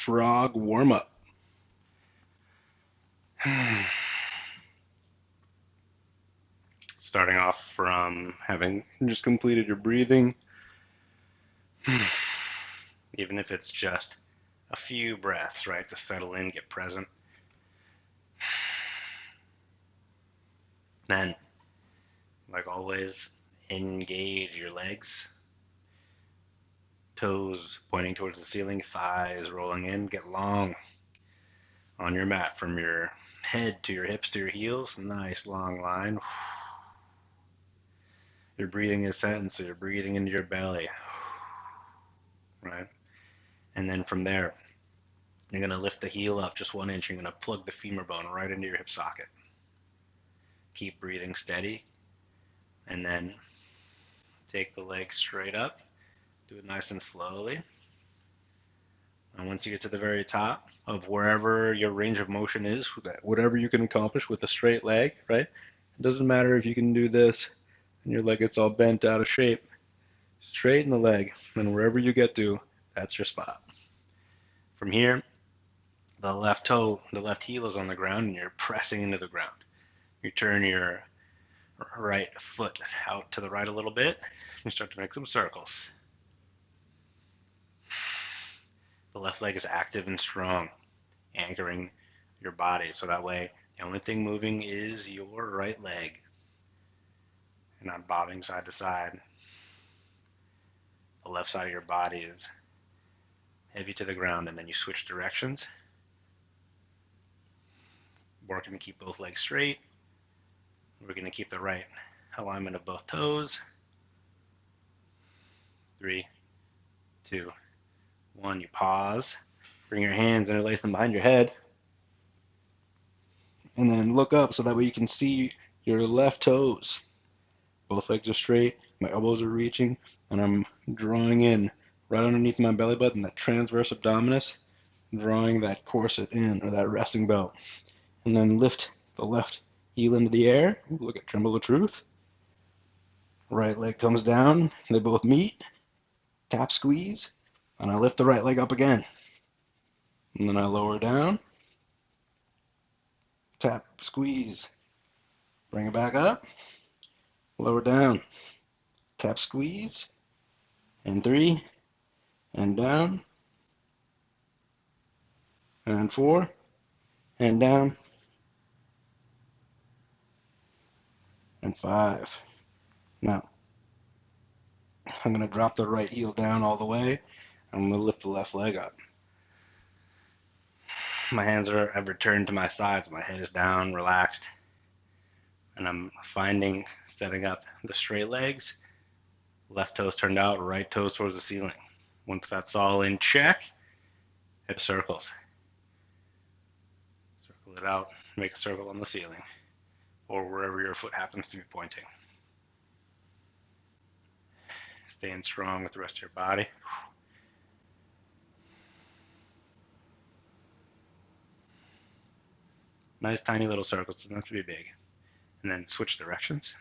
frog warm-up. Starting off from having just completed your breathing, even if it's just a few breaths, right, to settle in, get present. Then, like always, engage your legs. Toes pointing towards the ceiling, thighs rolling in, get long on your mat from your head to your hips to your heels. Nice long line. Your breathing is set, so you're breathing into your belly, right? And then from there, you're going to lift the heel up just 1 inch. You're going to plug the femur bone right into your hip socket. Keep breathing steady, and then take the leg straight up. Do it nice and slowly. And once you get to the very top of wherever your range of motion is, whatever you can accomplish with a straight leg, right? It doesn't matter if you can do this and your leg gets all bent out of shape. Straighten the leg, and wherever you get to, that's your spot. From here, the left toe, the left heel is on the ground, and you're pressing into the ground. You turn your right foot out to the right a little bit. You start to make some circles. The left leg is active and strong, anchoring your body, so that way the only thing moving is your right leg. You're not bobbing side to side. The left side of your body is heavy to the ground, and then you switch directions, working to keep both legs straight. We're going to keep the right alignment of both toes. 3, 2, 1. You pause. Bring your hands, interlace them behind your head. And then look up so that way you can see your left toes. Both legs are straight. My elbows are reaching. And I'm drawing in right underneath my belly button, that transverse abdominis, drawing that corset in, or that resting belt. And then lift the left heel into the air. Ooh, look at Tremble of Truth. Right leg comes down. They both meet. Tap, squeeze. And I lift the right leg up again. And then I lower down. Tap, squeeze. Bring it back up. Lower down. Tap, squeeze. And 3. And down. And 4. And down. And 5. Now, I'm going to drop the right heel down all the way. I'm going to lift the left leg up. My hands have returned to my sides. My head is down, relaxed. And I'm setting up the straight legs. Left toes turned out, right toes towards the ceiling. Once that's all in check, hip circles. Circle it out, make a circle on the ceiling, or wherever your foot happens to be pointing. Staying strong with the rest of your body. Nice tiny little circles, doesn't have to be big. And then switch directions.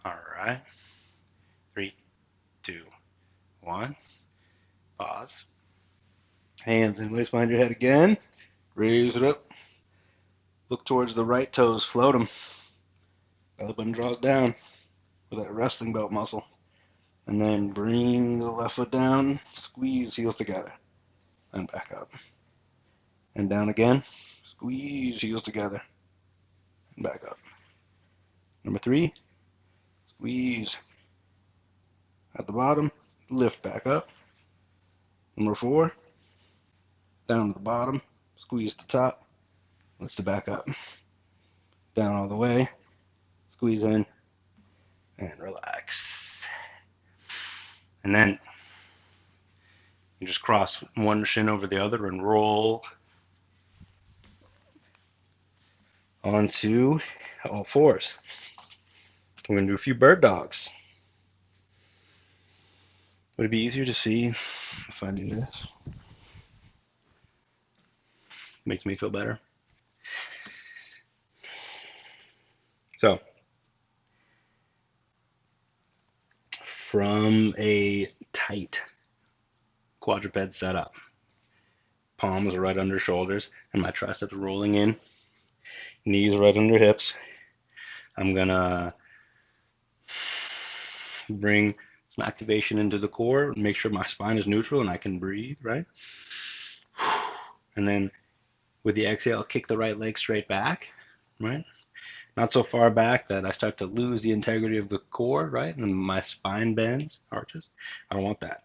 All right. 3, 2, 1. Pause. Hands interlace behind your head again. Raise it up. Look towards the right toes. Float them. Belly button draws down with that resting belt muscle. And then bring the left foot down. Squeeze heels together. And back up. And down again. Squeeze heels together. And back up. Number 3. Squeeze at the bottom. Lift back up. Number 4. Down to the bottom. Squeeze the top. Lift it back up. Down all the way. Squeeze in. And relax. And then you just cross one shin over the other and roll onto all fours. We're going to do a few bird dogs. Would it be easier to see if I do this? Makes me feel better. So from a tight quadruped setup, palms are right under shoulders, and my triceps rolling in, knees right under hips. I'm gonna bring some activation into the core, make sure my spine is neutral and I can breathe, right? And then with the exhale, kick the right leg straight back, right? Not so far back that I start to lose the integrity of the core, right? And my spine bends, arches. I don't want that.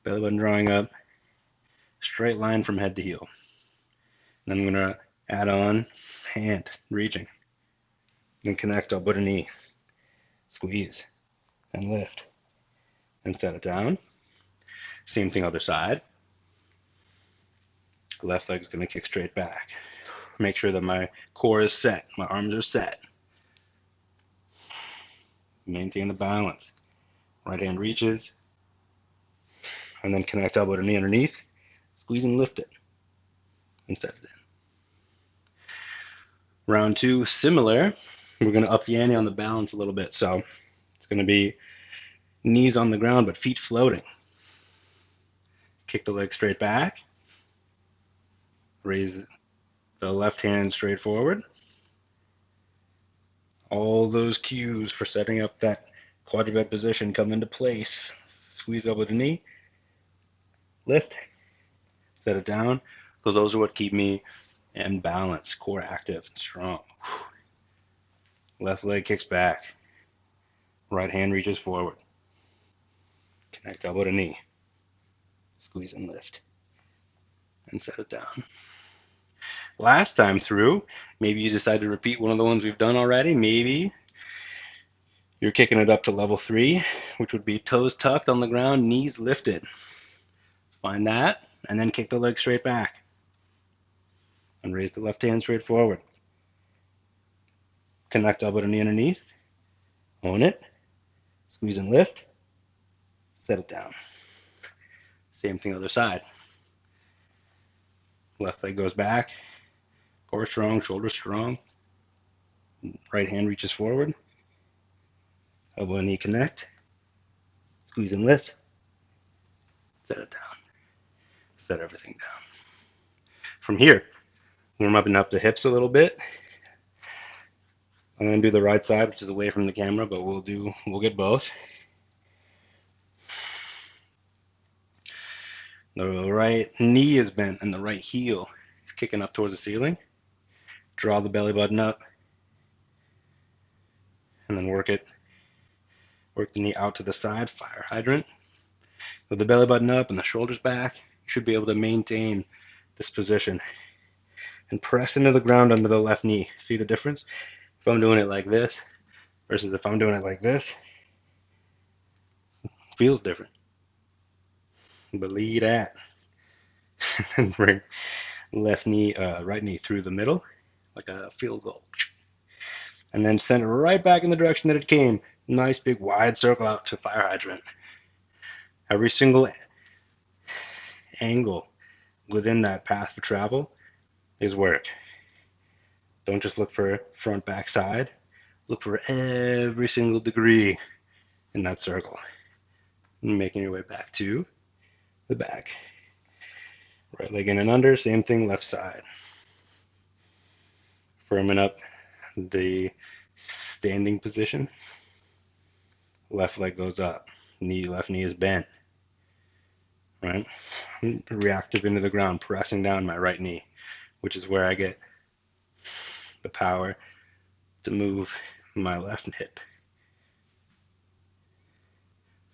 Belly button drawing up, straight line from head to heel. Then I'm gonna add on hand, reaching. Then connect elbow to knee, squeeze, and lift. And set it down. Same thing other side. Left leg's gonna kick straight back. Make sure that my core is set, my arms are set. Maintain the balance. Right hand reaches, and then connect elbow to knee underneath. Squeeze and lift it, and set it in. Round two, similar. We're going to up the ante on the balance a little bit. So it's going to be knees on the ground, but feet floating. Kick the leg straight back. Raise the left hand straight forward. All those cues for setting up that quadruped position come into place. Squeeze elbow to knee. Lift. Set it down. Because those are what keep me in balance, core active and strong. Left leg kicks back. Right hand reaches forward. Connect elbow to knee. Squeeze and lift. And set it down. Last time through, maybe you decide to repeat one of the ones we've done already. Maybe you're kicking it up to level 3, which would be toes tucked on the ground, knees lifted. Find that, and then kick the leg straight back. And raise the left hand straight forward. Connect elbow to knee underneath. Own it. Squeeze and lift. Set it down. Same thing other side. Left leg goes back. Core strong, shoulders strong. Right hand reaches forward. Elbow and knee connect. Squeeze and lift. Set it down. Set everything down. From here, warm up and up the hips a little bit. I'm going to do the right side, which is away from the camera, but we'll get both. The right knee is bent and the right heel is kicking up towards the ceiling. Draw the belly button up and then work the knee out to the side, fire hydrant. With the belly button up and the shoulders back, you should be able to maintain this position and press into the ground under the left knee. See the difference? If I'm doing it like this versus if I'm doing it like this, it feels different. Believe that. And bring right knee through the middle like a field goal. And then send it right back in the direction that it came. Nice big wide circle out to fire hydrant. Every single angle within that path of travel is work. Don't just look for front, back, side. Look for every single degree in that circle. And making your way back to the back. Right leg in and under, same thing, left side. Firming up the standing position. Left leg goes up. Left knee is bent. Right? Reactive into the ground, pressing down my right knee, which is where I get the power to move my left hip.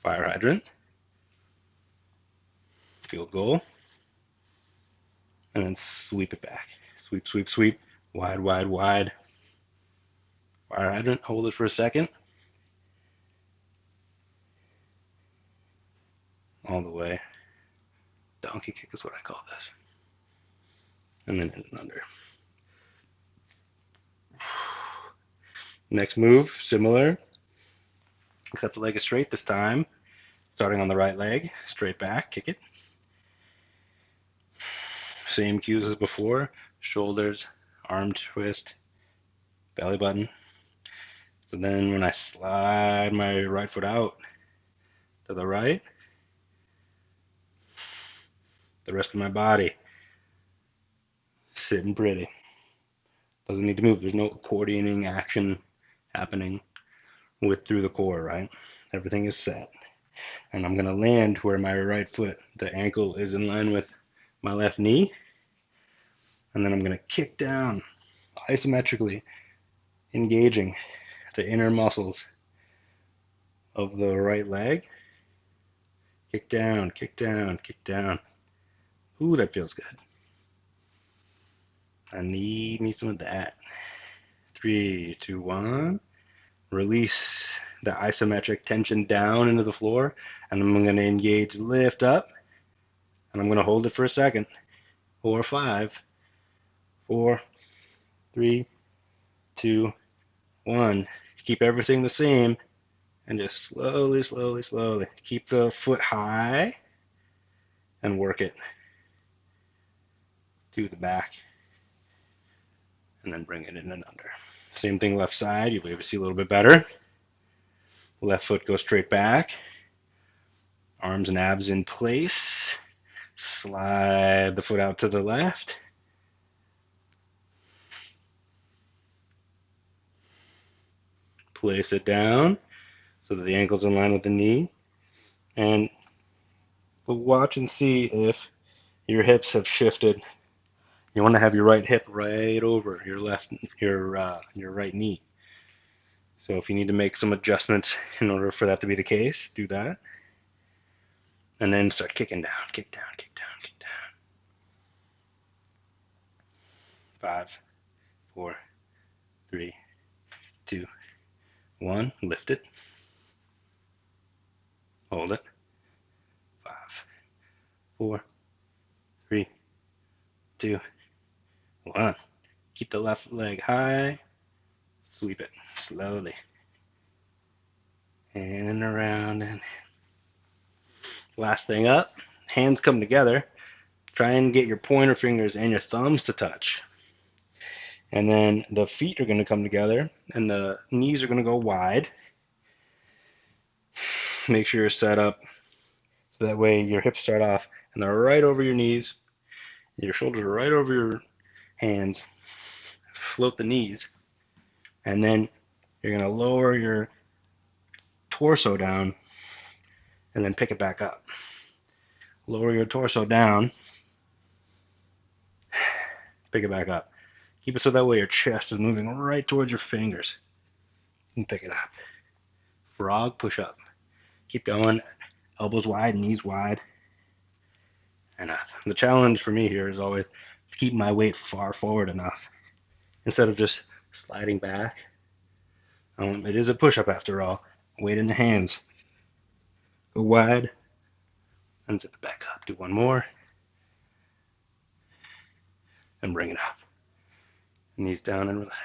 Fire hydrant. Field goal. And then sweep it back. Sweep, sweep, sweep. Wide, wide, wide. Fire hydrant. Hold it for a second. All the way. Donkey kick is what I call this. And then in and under. Next move, similar. Except the leg is straight this time. Starting on the right leg. Straight back. Kick it. Same cues as before. Shoulders, arm twist, belly button, So then when I slide my right foot out to the right, the rest of my body sitting pretty. Doesn't need to move. There's no accordioning action happening through the core, right? Everything is set. And I'm going to land where my right foot, the ankle is in line with my left knee. And then I'm going to kick down isometrically, engaging the inner muscles of the right leg. Kick down, kick down, kick down. Ooh, that feels good. I need me some of that. 3, 2, 1. Release the isometric tension down into the floor. And I'm going to engage lift up. And I'm going to hold it for a second. 4, 5, 4, 3, 2, 1. Keep everything the same. And just slowly, slowly, slowly. Keep the foot high and work it to the back. And then bring it in and under. Same thing left side. You'll be able to see a little bit better. Left foot goes straight back. Arms and abs in place. Slide the foot out to the left. Place it down so that the ankle's in line with the knee. And we'll watch and see if your hips have shifted. You want to have your right hip right over your right knee. So if you need to make some adjustments in order for that to be the case, do that. And then start kicking down, kick down, kick down, kick down. 5, 4, 3, 2, 1. Lift it. Hold it. 5, 4, 3, 2, 1. Keep the left leg high. Sweep it slowly. And around and last thing up. Hands come together. Try and get your pointer fingers and your thumbs to touch. And then the feet are going to come together and the knees are going to go wide. Make sure you're set up so that way your hips start off and they're right over your knees. Your shoulders are right over your hands. Float the knees. And then you're going to lower your torso down and then pick it back up. Lower your torso down. Pick it back up. Keep it so that way your chest is moving right towards your fingers. And pick it up. Frog push up. Keep going. Elbows wide, knees wide. And up. The challenge for me here is always to keep my weight far forward enough instead of just sliding back. It is a push-up after all. Weight in the hands. Go wide. And zip it back up. Do one more. And bring it up. Knees down and relax.